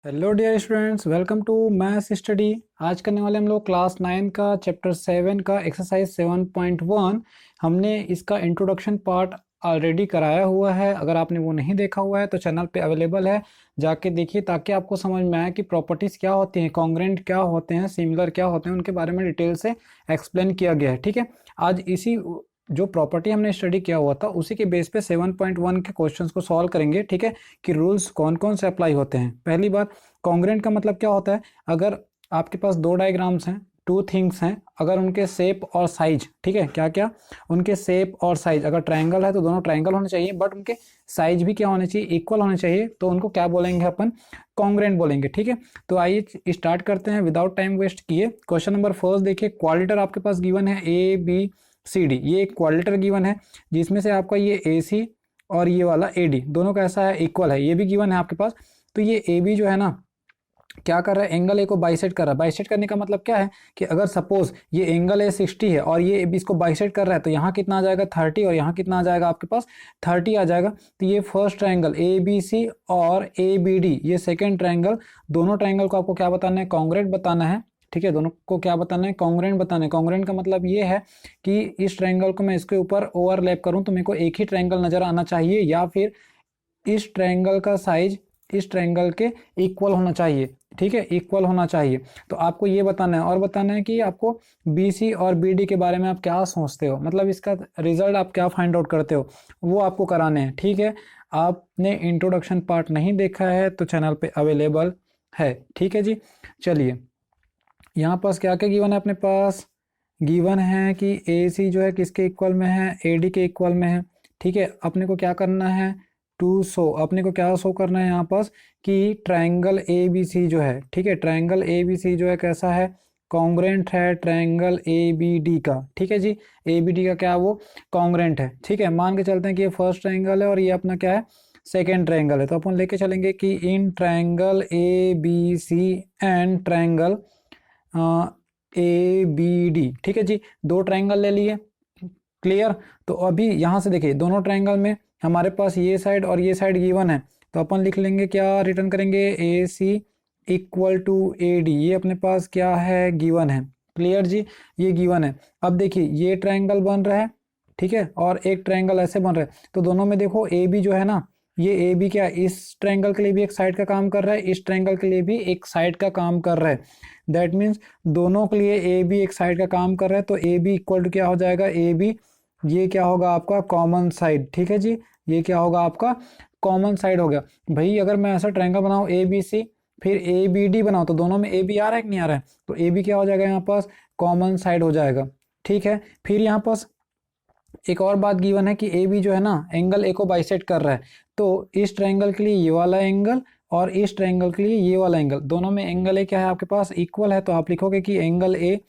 Hello dear students, welcome to maths study. आज करने वाले हम लोग क्लास 9 का चैप्टर 7 का एक्सरसाइज 7.1। हमने इसका इंट्रोडक्शन पार्ट ऑलरेडी कराया हुआ है। अगर आपने वो नहीं देखा हुआ है तो चैनल पे अवेलेबल है, जाके देखिए ताकि आपको समझ में आए कि प्रॉपर्टीज़ क्या होती हैं, कॉन्ग्रेंट क्या होते हैं, सिमिलर क्या होते हैं, उनके बारे में डिटेल से एक्सप्लेन किया गया है। ठीक है, आज इसी जो प्रॉपर्टी हमने स्टडी किया हुआ था उसी के बेस पे 7.1 के क्वेश्चंस को सॉल्व करेंगे। ठीक है, कि रूल्स कौन कौन से अप्लाई होते हैं। पहली बात, कॉन्ग्रेंट का मतलब क्या होता है? अगर आपके पास दो डायग्राम्स हैं, टू थिंग्स हैं, अगर उनके शेप और साइज, ठीक है, क्या क्या, उनके शेप और साइज, अगर ट्रायंगल है तो दोनों ट्रायंगल होने चाहिए, बट उनके साइज भी क्या होने चाहिए, इक्वल होने चाहिए, तो उनको क्या बोलेंगे अपन? कॉन्ग्रेंट बोलेंगे। ठीक है, तो आइए स्टार्ट करते हैं विदाउट टाइम वेस्ट किए। क्वेश्चन नंबर फर्स्ट देखिए, क्वाड्रिलेटरल आपके पास गिवन है ए बी सी डी। ये एक क्वाड्रिलेटरल गिवन है जिसमें से आपका ये ए सी और ये वाला ए डी दोनों कैसा है, इक्वल है। ये भी गिवन है आपके पास। तो ये ए बी जो है ना, क्या कर रहा है, एंगल ए को बाइसेक्ट कर रहा है। बाइसेक्ट करने का मतलब क्या है कि अगर सपोज ये एंगल ए 60 है और ये इसको बाइसेक्ट कर रहा है, तो यहाँ कितना आ जाएगा 30 और यहाँ कितना आ जाएगा आपके पास 30 आ जाएगा। तो ये first triangle A B C और ए बी डी, ये सेकेंड ट्रायंगल, दोनों ट्रायंगल को आपको क्या बताना है, कॉन्ग्रेंट बताना है। ठीक है, दोनों को क्या बताना है, कॉन्ग्रेंट बताना है। कॉन्ग्रेंट का मतलब ये है कि इस ट्रायंगल को मैं इसके ऊपर ओवरलैप करूं तो मेरे को एक ही ट्रायंगल नजर आना चाहिए, या फिर इस ट्रायंगल का साइज इस ट्रायंगल के इक्वल होना चाहिए। ठीक है, इक्वल होना चाहिए। तो आपको ये बताना है, और बताना है कि आपको बी सी और बी डी के बारे में आप क्या सोचते हो, मतलब इसका रिजल्ट आप क्या फाइंड आउट करते हो, वो आपको कराने हैं। ठीक है, आपने इंट्रोडक्शन पार्ट नहीं देखा है तो चैनल पे अवेलेबल है। ठीक है जी, चलिए यहाँ पास क्या क्या गिवन है अपने पास? गिवन है कि ए सी जो है किसके इक्वल में है, ए डी के इक्वल में है। ठीक है, अपने को क्या करना है, टू शो, अपने को क्या शो करना है यहाँ पास कि ट्रायंगल ए बी सी जो है, ठीक है, ट्रायंगल ए बी सी जो है कैसा है, कॉन्ग्रेंट है ट्रायंगल ए बी डी का। ठीक है जी, ए बी डी का क्या है, वो कॉन्ग्रेंट है। ठीक है, मान के चलते हैं कि ये फर्स्ट ट्रायंगल है और ये अपना क्या है, सेकेंड ट्रायंगल है। तो अपन लेके चलेंगे कि in triangle A B C and triangle A B D. ठीक है जी, दो ट्रायंगल ले लिए, क्लियर। तो अभी यहाँ से देखिए, दोनों ट्रायंगल में हमारे पास ये साइड और ये साइड गिवन है, तो अपन लिख लेंगे, क्या रिटर्न करेंगे, ए सी इक्वल टू ए डी। ये अपने पास क्या है, गिवन है। क्लियर जी, ये गिवन है। अब देखिए ये ट्रायंगल बन रहा है, ठीक है, और एक ट्रायंगल ऐसे बन रहा है, तो दोनों में देखो ए बी जो है ना, ये ए बी क्या इस ट्रायंगल के लिए भी एक साइड का काम कर रहा है, इस ट्रायंगल के लिए भी एक साइड का काम कर रहा है। दैट मीन्स दोनों के लिए ए बी एक साइड का काम कर रहा है, तो ए बी इक्वल टू क्या हो जाएगा, ए बी, ये क्या होगा आपका कॉमन साइड। ठीक है जी, ये क्या होगा आपका कॉमन साइड हो गया। भाई अगर मैं ऐसा ट्रायंगल बनाऊं ए बी सी फिर ए बी डी बनाऊं, तो दोनों में ए बी आ रहा है कि नहीं आ रहा है, तो ए बी क्या हो जाएगा यहाँ पास, कॉमन साइड हो जाएगा। ठीक है, फिर यहाँ पास एक और बात गिवन है कि ए बी जो है ना, एंगल ए को बाइसेक्ट कर रहा है, तो इस ट्रायंगल के लिए ये वाला एंगल और इस ट्रायंगल के लिए ये वाला एंगल, दोनों में एंगल ए क्या है आपके पास, इक्वल है। तो आप लिखोगे कि angle A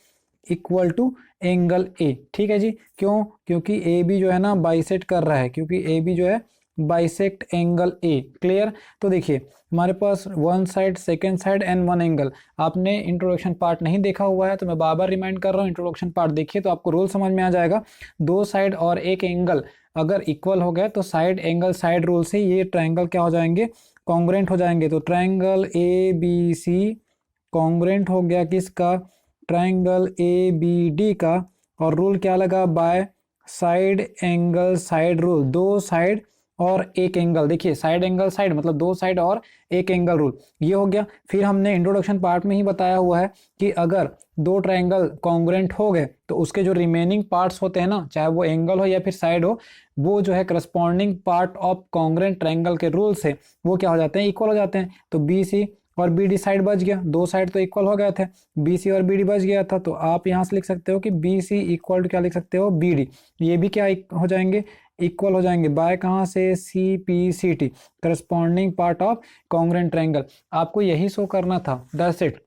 equal to angle A. ठीक है जी, क्यों, क्योंकि ए बी जो है ना बाइसेक्ट कर रहा है, क्योंकि ए बी जो है बाइसेक्ट एंगल ए। क्लियर। तो देखिए हमारे पास one side, second side and one angle. आपने इंट्रोडक्शन पार्ट नहीं देखा हुआ है तो मैं बार बार रिमाइंड कर रहा हूँ, इंट्रोडक्शन पार्ट देखिए तो आपको रूल समझ में आ जाएगा। दो साइड और एक एंगल अगर इक्वल हो गया तो साइड एंगल साइड रूल से ये ट्रायंगल क्या हो जाएंगे, कॉन्ग्रेंट हो जाएंगे। तो triangle A B C congruent हो गया किसका, ट्रायंगल ए बी डी का। और रूल क्या लगा, by side angle side rule, दो साइड और एक एंगल। देखिए साइड एंगल साइड मतलब दो साइड और एक एंगल रूल, ये हो गया। फिर हमने इंट्रोडक्शन पार्ट में ही बताया हुआ है कि अगर दो ट्रायंगल कॉन्ग्रेंट हो गए तो उसके जो रिमेनिंग पार्ट्स होते हैं ना, चाहे वो एंगल हो या फिर साइड हो, वो जो है corresponding part of congruent triangle के रूल से वो क्या हो जाते हैं, इक्वल हो जाते हैं। तो बी सी और बी डी साइड बच गया, दो साइड तो इक्वल हो गए थे, बी सी और बी डी बच गया था। तो आप यहाँ से लिख सकते हो कि बी सी इक्वल टू क्या लिख सकते हो, बी डी। ये भी क्या हो जाएंगे, इक्वल हो जाएंगे। बाय कहाँ से, C P C T, corresponding part of congruent triangle. आपको यही शो करना था, दैट्स इट।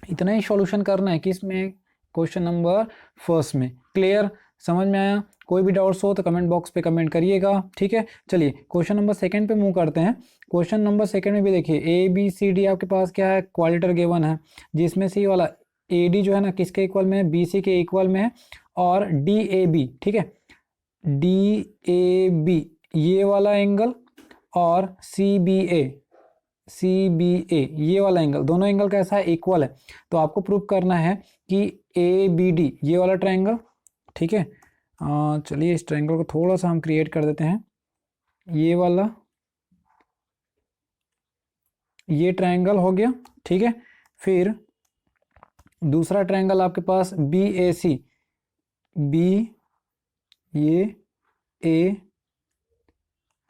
इतना ही सॉल्यूशन करना है किसमें, क्वेश्चन नंबर फर्स्ट में। क्लियर, समझ में आया? कोई भी डाउट्स हो तो कमेंट बॉक्स पे कमेंट करिएगा। ठीक है, चलिए क्वेश्चन नंबर सेकंड पे मूव करते हैं। क्वेश्चन नंबर सेकंड में भी देखिए, ए बी सी डी आपके पास क्या है, क्वाड्रिलेटरल गिवन है, जिसमें से वाला ए डी जो है ना किसके इक्वल में है, बी सी के इक्वल में है, और डी ए बी, ठीक है, डी ए बी ये वाला एंगल और सी बी ए CBA, ये वाला एंगल, दोनों एंगल कैसा है, इक्वल है। तो आपको प्रूव करना है कि ABD, ये वाला ट्रायंगल, ठीक है। चलिए इस ट्रायंगल को थोड़ा सा हम क्रिएट कर देते हैं। ये वाला, ये ट्रायंगल हो गया, ठीक है। फिर दूसरा ट्रायंगल आपके पास BAC, B, ये A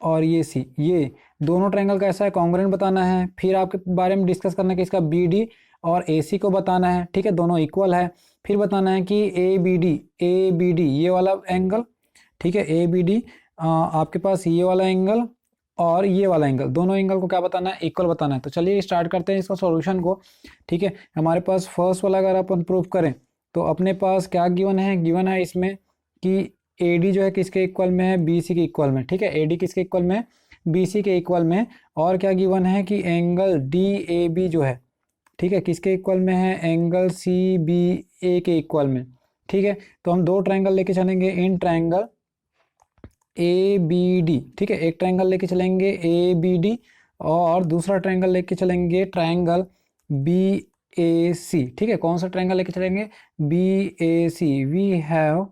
और ये C, ये दोनों ट्रायंगल कैसा है, कॉन्ग्रुएंट बताना है। फिर आपके बारे में डिस्कस करना है कि इसका BD और AC को बताना है, ठीक है, दोनों इक्वल है। फिर बताना है कि ABD ये वाला एंगल, ठीक है, ABD आपके पास ये वाला एंगल और ये वाला एंगल, दोनों एंगल को क्या बताना है, इक्वल बताना है। तो चलिए स्टार्ट करते हैं इसका सॉल्यूशन को, ठीक है। हमारे पास फर्स्ट वाला अगर अपन प्रूव करें तो अपने पास क्या गिवन है, गिवन है इसमें कि AD जो है किसके इक्वल में है, BC के इक्वल में, ठीक है। AD किसके इक्वल में है, BC के इक्वल में। और क्या गिवन है कि एंगल DAB जो है, ठीक है, किसके इक्वल में है, एंगल CBA के इक्वल में, ठीक है। तो हम दो ट्रायंगल लेके चलेंगे इन ट्रायंगल ABD, ठीक है, एक ट्रायंगल लेके चलेंगे ABD और दूसरा ट्रायंगल लेके चलेंगे ट्रायंगल BAC, ठीक है। कौन सा ट्रायंगल लेके चलेंगे, BAC। वी हैव,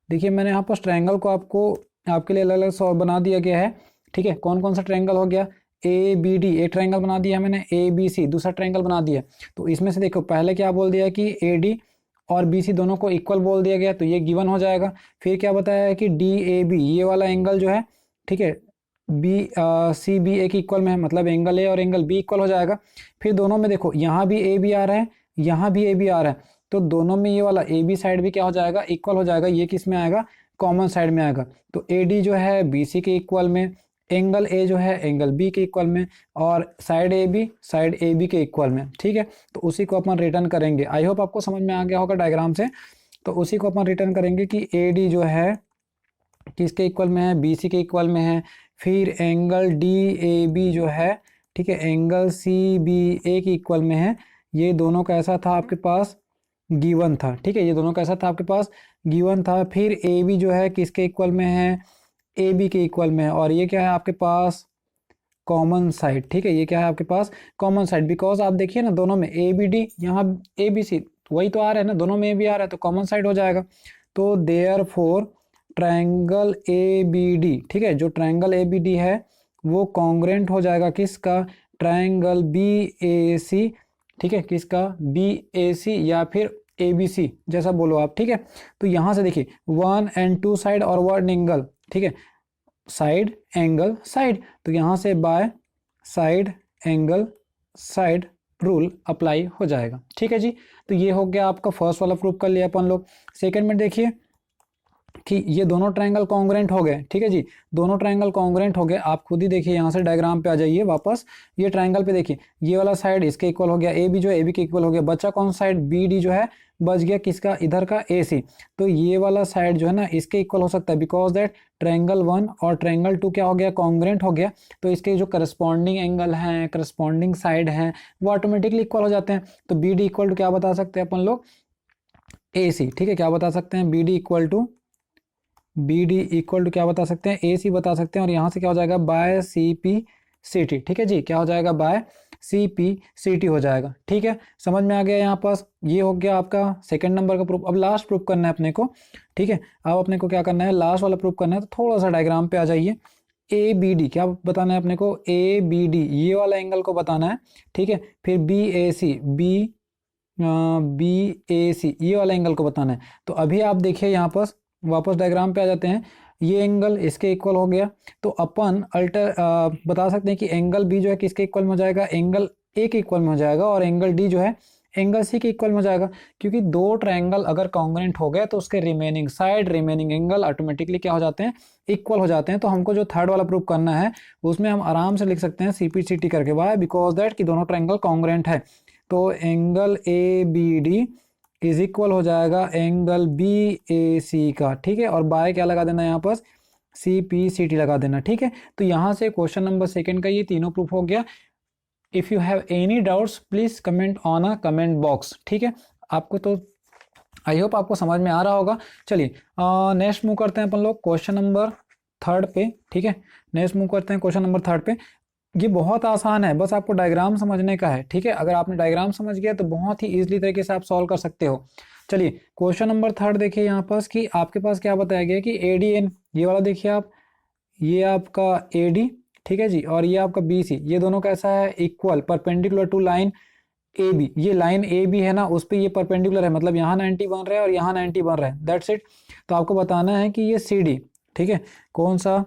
देखिए मैंने यहाँ पर ट्रायंगल को आपके लिए अलग अलग सॉल्व बना दिया गया है, ठीक है। कौन कौन सा ट्रायंगल हो गया, ABD एक ट्रायंगल बना दिया मैंने, ABC दूसरा ट्रायंगल बना दिया। तो इसमें से देखो पहले क्या बोल दिया कि AD और BC दोनों को इक्वल बोल दिया गया, तो ये गिवन हो जाएगा। फिर क्या बताया है कि DAB ये वाला एंगल जो है, ठीक है, CBA के इक्वल में है, मतलब एंगल A और एंगल B इक्वल हो जाएगा। फिर दोनों में देखो यहाँ भी AB आ रहा है, यहाँ भी AB आ रहा है, तो दोनों में ये वाला AB साइड भी क्या हो जाएगा, इक्वल हो जाएगा। ये किस में आएगा, कॉमन साइड में आएगा। तो AD जो है BC के इक्वल में, एंगल A जो है एंगल B के इक्वल में, और साइड AB के इक्वल में, ठीक है। तो उसी को अपन रिटर्न करेंगे। आई होप आपको समझ में आ गया होगा डायग्राम से। तो उसी को अपन रिटर्न करेंगे कि AD जो है किसके इक्वल में है, BC के इक्वल में है। फिर एंगल DAB जो है, ठीक है, एंगल CBA के इक्वल में है। ये दोनों कैसा था आपके पास, गिवन था, ठीक है, ये दोनों कैसा था आपके पास, गिवन था। फिर AB जो है किसके इक्वल में है, AB के इक्वल में है। और ये क्या है आपके पास, कॉमन साइड, ठीक है, ये क्या है आपके पास, कॉमन साइड। बिकॉज आप देखिए ना दोनों में ABD, यहाँ ABC वही तो आ रहा है ना, दोनों में भी आ रहा है, तो कॉमन साइड हो जाएगा। तो देयरफॉर ट्रायंगल ABD, ठीक है, जो ट्रायंगल ABD है वो कॉन्ग्रुएंट हो जाएगा किसका, ट्रायंगल BAC, ठीक है, किसका, BAC या फिर ABC जैसा बोलो आप, ठीक है। तो यहाँ से देखिए 1 and 2 साइड और 1 एंगल, ठीक है, साइड एंगल साइड, तो यहाँ से by side angle side rule apply हो जाएगा, ठीक है जी। तो ये हो गया आपका फर्स्ट वाला प्रूफ कर लिया अपन लोग। सेकंड में देखिए कि ये दोनों ट्रायंगल कॉन्ग्रुएंट हो गए, ठीक है जी, दोनों ट्रायंगल कॉन्ग्रुएंट हो गए। आप खुद ही देखिए, यहाँ से डायग्राम पे आ जाइए वापस, ये ट्रायंगल पे देखिए, ये वाला साइड इसके इक्वल हो गया, AB जो है AB के इक्वल हो गया। बचा कौन साइड, BD जो है बच गया किसका, इधर का AC। तो ये वाला साइड जो है ना इसके इक्वल हो सकता है, बिकॉज दैट ट्रायंगल 1 और ट्रायंगल 2 क्या हो गया, कॉन्ग्रुएंट हो गया। तो इसके जो करस्पॉन्डिंग एंगल हैं, करस्पॉन्डिंग साइड हैं, वो ऑटोमेटिकली इक्वल हो जाते हैं। तो BD इक्वल टू क्या बता सकते हैं अपन लोग, AC, ठीक है, क्या बता सकते हैं, BD इक्वल टू क्या बता सकते हैं, AC बता सकते हैं। और यहाँ से क्या हो जाएगा, बाय CPCT, ठीक है जी, क्या हो जाएगा, बाय CPCT हो जाएगा, ठीक है। समझ में आ गया यहाँ पास, ये हो गया आपका सेकंड नंबर का प्रूफ। अब लास्ट प्रूफ करना है अपने को, ठीक है। अब अपने को क्या करना है, लास्ट वाला प्रूफ करना है। तो थोड़ा सा डायग्राम पे आ जाइए। ABD क्या बताना है अपने को, ABD ये वाला एंगल को बताना है, ठीक है। फिर BAC ये वाला एंगल को बताना है। तो अभी आप देखिए यहाँ पर वापस डायग्राम पे आ जाते हैं, ये एंगल इसके इक्वल हो गया। तो अपन बता सकते हैं कि एंगल B जो है किसके इक्वल में हो जाएगा, एंगल A के इक्वल में हो जाएगा, और एंगल D जो है एंगल C के इक्वल में हो जाएगा। क्योंकि दो ट्रायंगल अगर कॉन्ग्रुएंट हो गए तो उसके remaining side, remaining angle automatically क्या हो जाते हैं, इक्वल हो जाते हैं। तो हमको जो थर्ड वाला प्रूफ करना है उसमें हम आराम से लिख सकते हैं CPCT करके, वाई, बिकॉज दैट कि दोनों ट्रायंगल कॉन्ग्रुएंट है। तो एंगल ABD इज इक्वल हो जाएगा एंगल BAC का, ठीक है। और बाय क्या लगा देना, यहाँ पर CPCT लगा देना, ठीक है। तो यहाँ से क्वेश्चन नंबर सेकंड का ये तीनों प्रूफ हो गया। If you have any doubts please comment on a comment box, ठीक है। आपको तो आई होप आपको समझ में आ रहा होगा। चलिए नेक्स्ट मूव करते हैं अपन लोग क्वेश्चन नंबर थर्ड पे, ठीक है। नेक्स्ट मूव करते हैं क्वेश्चन नंबर थर्ड पे। ये बहुत आसान है, बस आपको डायग्राम समझने का है, ठीक है। अगर आपने डायग्राम समझ गया तो बहुत ही इजीली तरीके से आप सॉल्व कर सकते हो। चलिए क्वेश्चन नंबर 3 देखिए यहाँ पास कि आपके पास क्या बताया गया कि ADN, ये वाला देखिए आप, ये आपका AD, ठीक है जी, और ये आपका BC, ये दोनों कैसा है, equal perpendicular to line AB। ये लाइन AB है ना, उस पर ये परपेंडिकुलर है, मतलब यहाँ 90 बन रहा है और यहाँ 90 बन रहा है, दैट्स इट। तो आपको बताना है कि ये CD, ठीक है, कौन सा,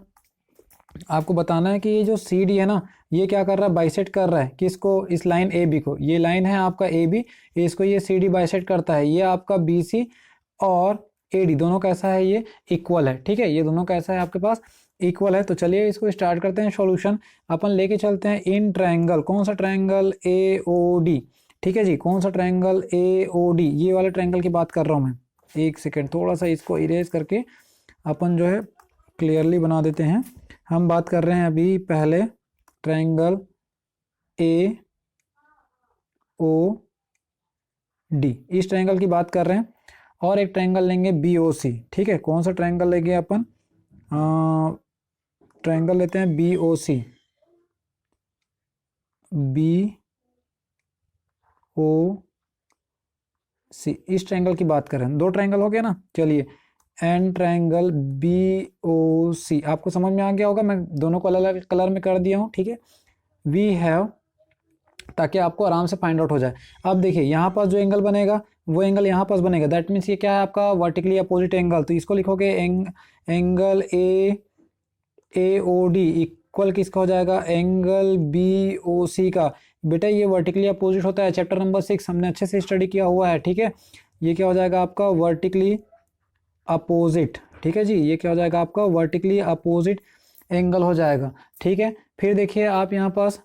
आपको बताना है कि ये जो CD है ना, ये क्या कर रहा है, बाइसेक्ट कर रहा है किसको, इस लाइन AB को। ये लाइन है आपका AB, इसको ये CD बाइसेक्ट करता है। ये आपका BC और AD दोनों कैसा है, ये इक्वल है, ठीक है, ये दोनों कैसा है आपके पास, इक्वल है। तो चलिए इसको स्टार्ट करते हैं सॉल्यूशन। अपन लेके चलते हैं इन ट्रायंगल, कौन सा ट्रायंगल, AOD, ठीक है जी, कौन सा ट्रायंगल, AOD, ये वाले ट्रायंगल की बात कर रहा हूँ मैं। एक सेकेंड, थोड़ा सा इसको इरेज करके अपन जो है क्लियरली बना देते हैं। हम बात कर रहे हैं अभी पहले ट्रायंगल AOD, इस ट्रायंगल की बात कर रहे हैं। और एक ट्रायंगल लेंगे BOC, ठीक है, कौन सा ट्रायंगल लेंगे अपन, ट्रायंगल लेते हैं BOC, इस ट्रायंगल की बात करें, दो ट्रायंगल हो गया ना। चलिए एन ट्रायंगल BOC, आपको समझ में आ गया होगा, मैं दोनों को अलग अलग कलर में कर दिया हूँ, ठीक है। वी हैव, ताकि आपको आराम से फाइंड आउट हो जाए। अब देखिए यहाँ पास जो एंगल बनेगा वो एंगल यहाँ पास बनेगा, दैट मीन्स ये क्या है आपका वर्टिकली अपोजिट एंगल। तो इसको लिखोगे एंगल AOD इक्वल किसका हो जाएगा, एंगल BOC का। बेटा ये वर्टिकली अपोजिट होता है, चैप्टर नंबर 6 हमने अच्छे से स्टडी किया हुआ है, ठीक है। ये क्या हो जाएगा आपका वर्टिकली अपोजिट, ठीक है जी, ये क्या हो जाएगा आपका वर्टिकली अपोजिट एंगल हो जाएगा, ठीक है। फिर देखिए आप यहाँ पास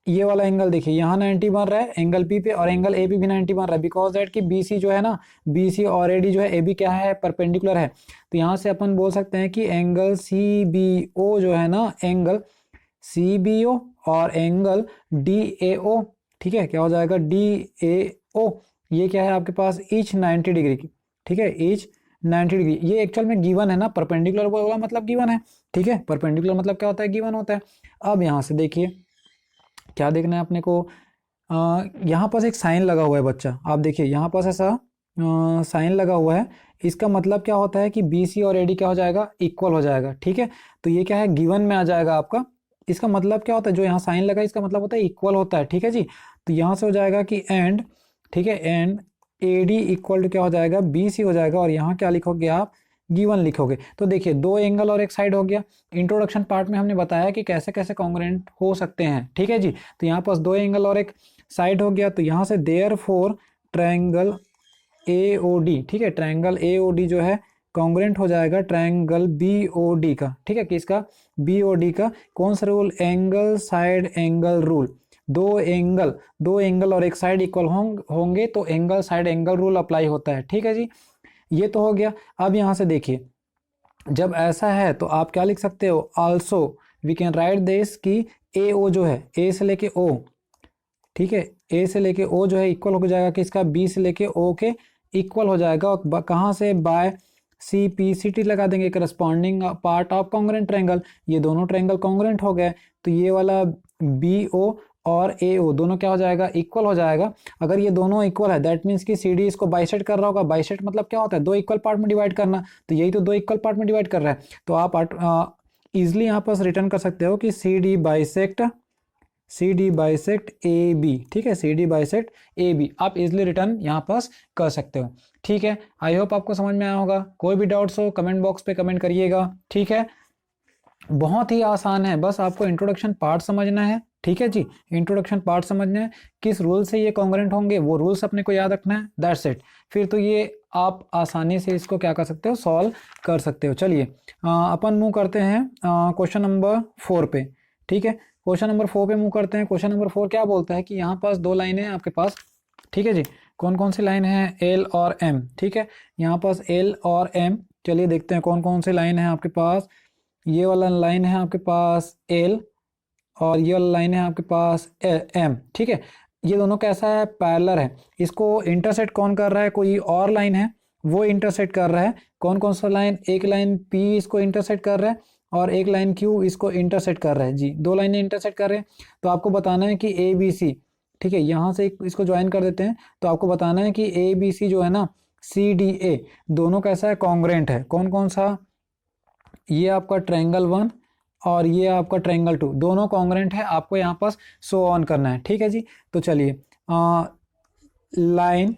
ये वाला एंगल देखिए, यहाँ 90 बन रहा है एंगल P पे, और एंगल AB भी 90 बन रहा है, बिकॉज दैट कि BC जो है ना, BC और AD जो है, AB क्या है, परपेंडिकुलर है। तो यहाँ से अपन बोल सकते हैं कि एंगल CBO जो है ना, एंगल CBO और एंगल DAO, ठीक है, क्या हो जाएगा DAO, ये क्या है आपके पास, ईच 90 डिग्री की, ठीक है, ईच 90 डिग्री। ये एक्चुअल में गिवन है ना, परपेंडिकुलर बोला मतलब गिवन है, ठीक है, परपेंडिकुलर मतलब क्या होता है, गिवन होता है। अब यहाँ से देखिए क्या देखना है अपने को, यहाँ पास एक साइन लगा हुआ है बच्चा, आप देखिए यहाँ पास ऐसा साइन लगा हुआ है, इसका मतलब क्या होता है कि BC और AD क्या हो जाएगा, इक्वल हो जाएगा, ठीक है। तो ये क्या है, गिवन में आ जाएगा आपका। इसका मतलब क्या होता है, जो यहाँ साइन लगा इसका मतलब होता है इक्वल होता है, ठीक है जी। तो यहाँ से हो जाएगा कि एंड, ठीक है, एंड AD इक्वल टू क्या हो जाएगा, BC हो जाएगा। और यहाँ क्या लिखोगे आप, गिवन लिखोगे। तो देखिए दो एंगल और एक साइड हो गया। इंट्रोडक्शन पार्ट में हमने बताया कि कैसे कैसे कॉन्ग्रुएंट हो सकते हैं, ठीक है जी। तो यहाँ पास दो एंगल और एक साइड हो गया, तो यहाँ से देयरफॉर ट्रायंगल AOD, ठीक है, ट्रायंगल AOD जो है कॉन्ग्रुएंट हो जाएगा ट्रायंगल BOD का, ठीक है, किसका, BOD का। कौन सा rule, angle side angle rule. दो एंगल और एक साइड इक्वल होंगे तो angle side angle rule apply होता है, ठीक है जी। ये तो हो गया। अब यहाँ से देखिए जब ऐसा है तो आप क्या लिख सकते हो, also we can write this कि AO जो है, A से लेके O, ठीक है, A से लेके O जो है इक्वल हो जाएगा किसका, B से लेके O के इक्वल हो जाएगा। और कहाँ से, बाय CPCT लगा देंगे, corresponding part of congruent triangle. ये दोनों ट्रायंगल कॉन्ग्रुएंट हो गए, तो ये वाला BO और AO दोनों क्या हो जाएगा, इक्वल हो जाएगा। अगर ये दोनों इक्वल है दैट मीन्स कि CD इसको बाइसेक्ट कर रहा होगा। बाइसेक्ट मतलब क्या होता है, दो इक्वल पार्ट में डिवाइड करना, तो यही तो दो इक्वल पार्ट में डिवाइड कर रहा है। तो आप इजिली यहाँ पर रिटर्न कर सकते हो कि CD बाइसेक्ट AB, ठीक है, CD बाइसेक्ट AB आप इजिली रिटर्न यहाँ पास कर सकते हो, ठीक है। आई होप आपको समझ में आया होगा। कोई भी डाउट्स हो कमेंट बॉक्स पे कमेंट करिएगा, ठीक है। बहुत ही आसान है, बस आपको इंट्रोडक्शन पार्ट समझना है, ठीक है जी। इंट्रोडक्शन पार्ट समझना है, किस रूल से ये कॉन्ग्रुएंट होंगे वो रूल्स अपने को याद रखना है, दैट्स इट। फिर तो ये आप आसानी से इसको क्या कर सकते हो, सॉल्व कर सकते हो। चलिए अपन मूव करते हैं क्वेश्चन नंबर 4 पे, ठीक है। क्वेश्चन नंबर 4 पे मूव करते हैं। क्वेश्चन नंबर 4 क्या बोलता है कि यहाँ पास दो लाइनें हैं आपके पास, ठीक है जी। कौन कौन सी लाइन है, L और M, ठीक है। यहाँ पास L और M, चलिए देखते हैं कौन कौन सी लाइन है आपके पास। ये वाला लाइन है आपके पास L और ये वाला लाइन है आपके पास M, ठीक है। ये दोनों कैसा है, पैरेलल है। इसको इंटरसेक्ट कौन कर रहा है, कोई और लाइन है वो इंटरसेक्ट कर रहा है। कौन कौन सा लाइन, एक लाइन P इसको इंटरसेक्ट कर रहा है और एक लाइन क्यू इसको इंटरसेक्ट कर रहा है जी, दो लाइनें इंटरसेक्ट कर रहे हैं। तो आपको बताना है कि ए बी सी, ठीक है, यहाँ से इसको ज्वाइन कर देते हैं। तो आपको बताना है कि ए बी सी जो है ना, सी डी ए दोनों कैसा है, कॉन्ग्रेंट है। कौन कौन सा, ये आपका ट्रायंगल 1 और ये आपका ट्रायंगल 2 दोनों कॉन्ग्रेंट है। आपको यहाँ पास शो ऑन करना है, ठीक है जी। तो चलिए, line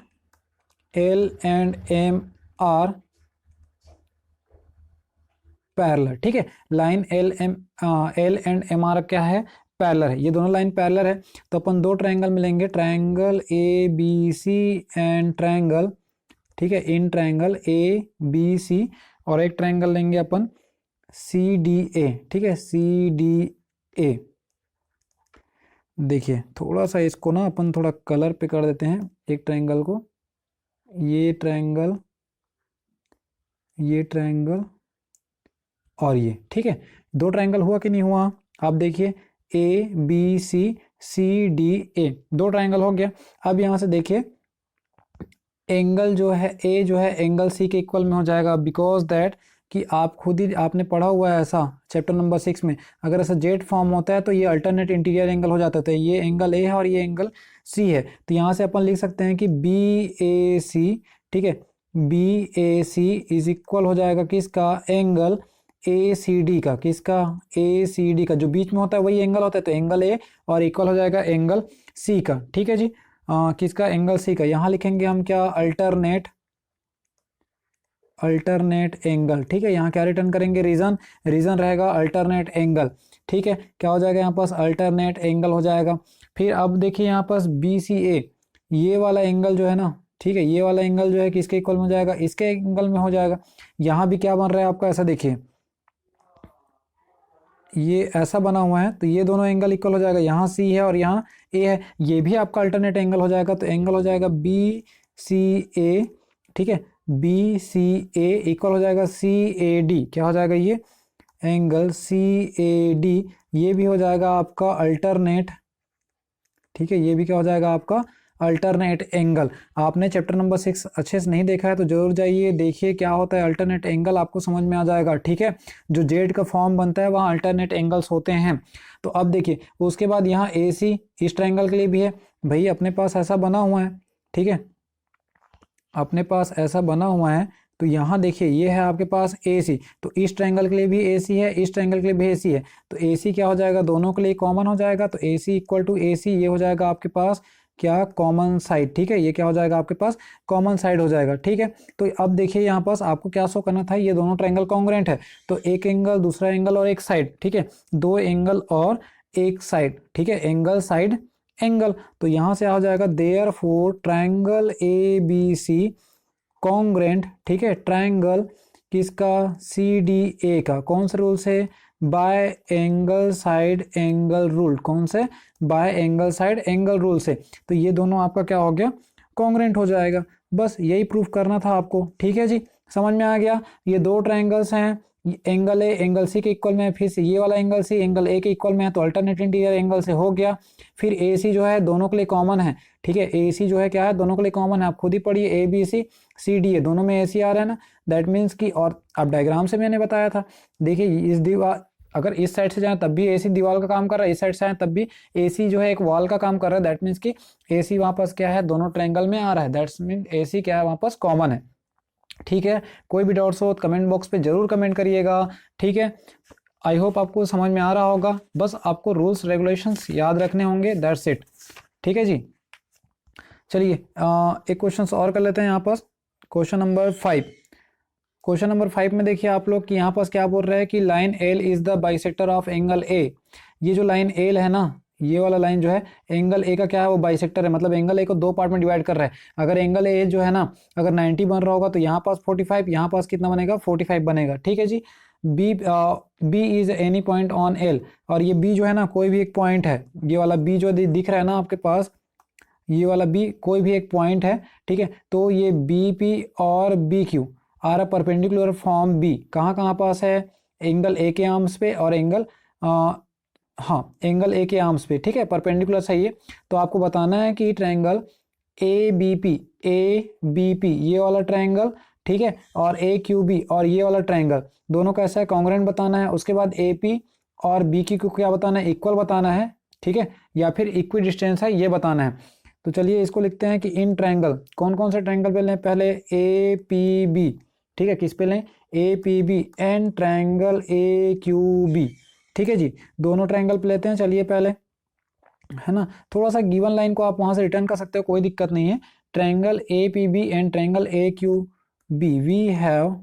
L and M are parallel, ठीक है। Line L and M are क्या है, पैरेलल है, ये दोनों लाइन पैरेलल है। तो अपन दो ट्रायंगल मिलेंगे, triangle A B C and triangle, ठीक है, इन ट्रायंगल ए बी सी, और एक ट्रायंगल लेंगे अपन सी डी ए, ठीक है, सी डी ए। देखिए थोड़ा सा इसको ना अपन थोड़ा कलर पे कर देते हैं एक ट्रायंगल को, ये ट्रायंगल, ये ट्रायंगल और ये, ठीक है। दो ट्रायंगल हुआ कि नहीं हुआ, आप देखिए ए B C C D A, दो ट्रायंगल हो गया। अब यहाँ से देखिए एंगल जो है ए जो है एंगल सी के इक्वल में हो जाएगा, बिकॉज दैट कि आप खुद ही आपने पढ़ा हुआ है ऐसा चैप्टर नंबर 6 में, अगर ऐसा जेड फॉर्म होता है तो ये अल्टरनेट इंटीरियर एंगल हो जाता है। ये एंगल ए है और ये एंगल सी है। तो यहाँ से अपन लिख सकते हैं कि बी ए सी, ठीक है, B A C is equal हो जाएगा किसका, एंगल ए सी डी का, किसका, ए सी डी का, जो बीच में होता है वही एंगल होता है, तो एंगल ए और इक्वल हो जाएगा एंगल सी का, ठीक है जी। किसका, एंगल सी का। यहाँ लिखेंगे हम क्या, अल्टरनेट, अल्टरनेट एंगल, ठीक है। यहाँ क्या रिटर्न करेंगे, रीजन, रीजन रहेगा अल्टरनेट एंगल, ठीक है। क्या हो जाएगा यहाँ पास, अल्टरनेट एंगल हो जाएगा। फिर अब देखिए यहाँ पास बी सी ए, ये वाला एंगल जो है ना, ठीक है, ये वाला एंगल जो है किसके इक्वल में हो जाएगा, इसके एंगल में हो जाएगा। यहाँ भी क्या बन रहा है आपका, ऐसा देखिए ये ऐसा बना हुआ है, तो ये दोनों एंगल इक्वल हो जाएगा, यहाँ सी है और यहाँ ए है, ये भी आपका अल्टरनेट एंगल हो जाएगा। तो एंगल हो जाएगा बी सी ए, ठीक है, बी सी ए इक्वल हो जाएगा सी ए डी, क्या हो जाएगा ये, एंगल सी ए डी, ये भी हो जाएगा आपका अल्टरनेट, ठीक है, ये भी क्या हो जाएगा आपका अल्टरनेट एंगल। आपने चैप्टर नंबर 6 अच्छे से नहीं देखा है तो जरूर जाइए देखिए क्या होता है अल्टरनेट एंगल, आपको समझ में आ जाएगा, ठीक है। जो जेड का फॉर्म बनता है वहाँ अल्टरनेट एंगल्स होते हैं। तो अब देखिए उसके बाद यहाँ ए सी इस ट्रायंगल के लिए भी है, भाई अपने पास ऐसा बना हुआ है, ठीक है, अपने पास ऐसा बना हुआ है। तो यहाँ देखिए ये है आपके पास ए सी, तो इस ट्रायंगल के लिए भी ए सी है, इस ट्रायंगल के लिए भी ए सी है। तो ए सी क्या हो जाएगा, दोनों के लिए कॉमन हो जाएगा, तो ए सी इक्वल टू ए सी, ये हो जाएगा आपके पास क्या, कॉमन साइड, ठीक है, ये क्या हो जाएगा आपके पास कॉमन साइड हो जाएगा, ठीक है। तो अब देखिए यहाँ पास आपको क्या शो करना था, ये दोनों ट्रायंगल कॉन्ग्रुएंट है, तो एक एंगल दूसरा एंगल और एक साइड, ठीक है, दो एंगल और एक साइड, ठीक है, एंगल साइड एंगल। तो यहाँ से आ जाएगा therefore triangle A B C congruent, ठीक है, ट्रायंगल किसका, सी डी ए का, कौन से रूल से, bye angle side angle rule, कौन से, bye angle side angle rule से। तो ये दोनों आपका क्या हो गया, कॉन्ग्रुएंट हो जाएगा। बस यही प्रूफ करना था आपको, ठीक है जी, समझ में आ गया। ये दो ट्रायंगल्स हैं, एंगल ए एंगल सी के इक्वल में है, फिर से ये वाला एंगल सी एंगल ए के इक्वल में है, तो अल्टरनेट इंटीरियर एंगल से हो गया। फिर ए सी जो है दोनों के लिए कॉमन है, ठीक है, ए सी जो है क्या है, दोनों के लिए कॉमन है, आप खुद ही पढ़िए, ए B C C D A दोनों में ए सी आ रहा है ना, दैट मीन्स कि, और अब डायग्राम से मैंने बताया था, देखिए इस दीवार, अगर इस साइड से जाए तब भी एसी दीवार का काम कर रहा है, इस साइड से आए तब भी एसी जो है एक वॉल का काम कर रहा है, दैट मीन्स कि एसी वहाँ पास क्या है, दोनों ट्रायंगल में आ रहा है, दैट्स मीन एसी क्या है वहाँ पास कॉमन है, ठीक है। कोई भी डाउट्स हो तो कमेंट बॉक्स पे जरूर कमेंट करिएगा, ठीक है। आई होप आपको समझ में आ रहा होगा, बस आपको रूल्स रेगुलेशंस याद रखने होंगे, दैट्स इट, ठीक है जी। चलिए एक क्वेश्चन और कर लेते हैं यहाँ पास, क्वेश्चन नंबर 5। क्वेश्चन नंबर 5 में देखिए आप लोग कि यहाँ पास क्या बोल रहा है कि line L is the bisector of angle ए। ये जो लाइन एल है ना, ये वाला लाइन जो है एंगल ए का क्या है, वो बाइसेक्टर है, मतलब एंगल ए को दो पार्ट में डिवाइड कर रहा है। अगर एंगल ए जो है ना, अगर 90 बन रहा होगा तो यहाँ पास 45, यहाँ पास कितना बनेगा, 45 बनेगा, ठीक है जी। B is any point on L, और ये बी जो है ना कोई भी एक पॉइंट है, ये वाला बी जो दिख रहा है ना आपके पास, ये वाला बी कोई भी एक पॉइंट है, ठीक है। तो ये बी पी और B Q are a perpendicular from B, कहाँ कहाँ पास है, एंगल ए के आर्म्स पे और एंगल हाँ एंगल ए के आर्म्स पे, ठीक है, परपेंडिकुलर सही है। तो आपको बताना है कि ट्रायंगल ए बी पी ये वाला ट्रायंगल, ठीक है, और ए क्यू बी और ये वाला ट्रायंगल दोनों कैसा है, कॉन्ग्रुएंट बताना है। उसके बाद ए पी और बी की को क्या बताना है, इक्वल बताना है, ठीक है, या फिर इक्वी डिस्टेंस है ये बताना है। तो चलिए इसको लिखते हैं कि इन ट्रायंगल, कौन कौन से ट्रायंगल पे लें, पहले ए पी बी, ठीक है, किस पे लें, A P B and triangle A Q B, ठीक है जी, दोनों ट्रायंगल पे लेते हैं। चलिए पहले, है ना, थोड़ा सा गिवन लाइन को आप वहां से रिटर्न कर सकते हो, कोई दिक्कत नहीं है। Triangle A P B and triangle A Q B we have,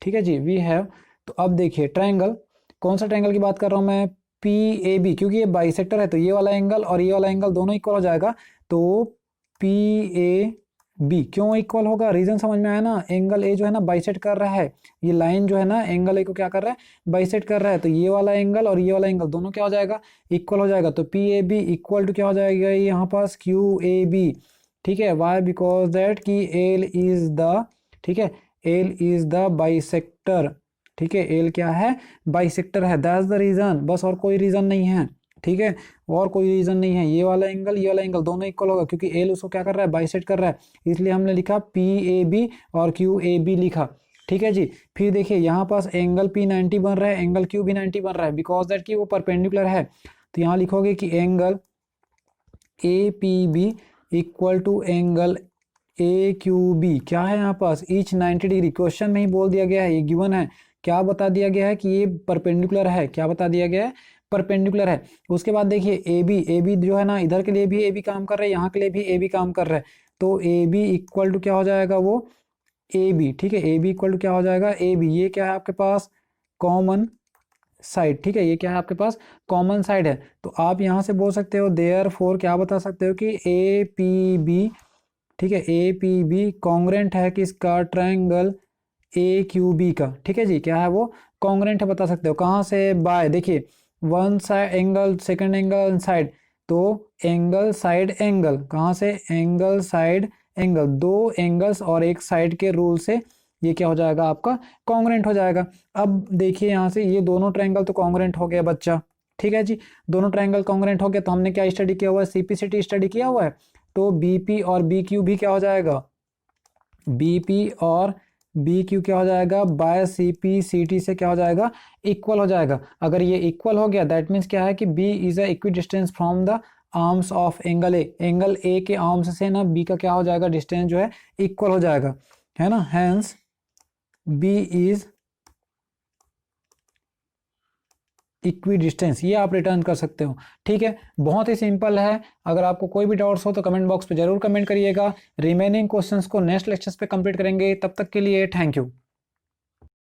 ठीक है जी, वी हैव। तो अब देखिए ट्रायंगल, कौन सा ट्रायंगल की बात कर रहा हूं मैं, पी ए बी, क्योंकि ये बाइसेक्टर है तो ये वाला एंगल और ये वाला एंगल दोनों इक्वल हो जाएगा। तो पी ए बी क्यों इक्वल होगा, रीजन समझ में आया ना, एंगल ए जो है ना बाइसेक्ट कर रहा है, ये लाइन जो है ना एंगल ए को क्या कर रहा है, बाइसेक्ट कर रहा है, तो ये वाला एंगल और ये वाला एंगल दोनों क्या हो जाएगा, इक्वल हो जाएगा। तो P A B equal to क्या हो जाएगा यहाँ पास, क्यू ए बी, ठीक है, वाई बिकॉज दैट कि एल इज द, ठीक है, एल इज द बाइसेक्टर, ठीक है, एल क्या है, बाइसेक्टर है, दैट्स द रीजन, बस और कोई रीजन नहीं है, ठीक है, और कोई रीजन नहीं है। ये वाला एंगल ये वाला एंगल दोनों इक्वल होगा क्योंकि एल उसको क्या कर रहा है, बाइसेक्ट कर रहा है, इसलिए हमने लिखा पी ए बी और क्यू ए बी लिखा, ठीक है जी। फिर देखिए यहाँ पास एंगल पी 90 बन रहा है, एंगल क्यू भी 90 बन रहा है, बिकॉज दैट कि वो परपेंडिकुलर है। तो यहाँ लिखोगे कि angle A P B equal to angle A Q B, क्या है यहाँ पास, ईच 90 डिग्री, क्वेश्चन में ही बोल दिया गया है, ये गिवन है, क्या बता दिया गया है कि ये परपेंडिकुलर है, क्या बता दिया गया है, परपेंडिकुलर है। उसके बाद देखिए ए बी जो है ना, इधर के लिए भी ए बी काम कर रहा है, यहाँ के लिए भी ए बी काम कर रहा है, तो ए बी इक्वल टू क्या हो जाएगा, वो ए बी, ठीक है, ए बी इक्वल टू क्या हो जाएगा, ए बी, ये क्या है आपके पास, कॉमन साइड, ठीक है, ये क्या है आपके पास, कॉमन साइड है। तो आप यहाँ से बोल सकते हो देयरफॉर, क्या बता सकते हो कि ए पी बी, ठीक है, ए पी बी कॉन्ग्रुएंट है किसका, ट्रायंगल ए क्यू बी का, ठीक है जी, क्या है वो, कॉन्ग्रुएंट है, बता सकते हो कहाँ से, बाय, देखिए one side angle, second angle side, तो एंगल साइड एंगल, कहाँ से, एंगल साइड एंगल, दो एंगल्स और एक साइड के रूल से ये क्या हो जाएगा आपका, कॉन्ग्रुएंट हो जाएगा। अब देखिए यहाँ से ये दोनों ट्रायंगल तो कॉन्ग्रुएंट हो गया बच्चा, ठीक है जी, दोनों ट्रायंगल कॉन्ग्रुएंट हो गया, तो हमने क्या स्टडी किया हुआ है, सीपीसीटी स्टडी किया हुआ है, तो बीपी और बी क्यू भी क्या हो जाएगा, बीपी और बी क्यू क्या हो जाएगा, by C P C T से क्या हो जाएगा, इक्वल हो जाएगा। अगर ये इक्वल हो गया दैट मीन्स क्या है कि B is a equidistance from the arms of angle A, angle A के आर्म्स से ना बी का क्या हो जाएगा, डिस्टेंस जो है इक्वल हो जाएगा, है ना, hence B is equidistance, ये आप रिटर्न कर सकते हो, ठीक है, बहुत ही सिंपल है। अगर आपको कोई भी डाउट्स हो तो कमेंट बॉक्स पे जरूर कमेंट करिएगा। रिमेनिंग क्वेश्चंस को नेक्स्ट लेक्चर्स पे कंप्लीट करेंगे, तब तक के लिए थैंक यू।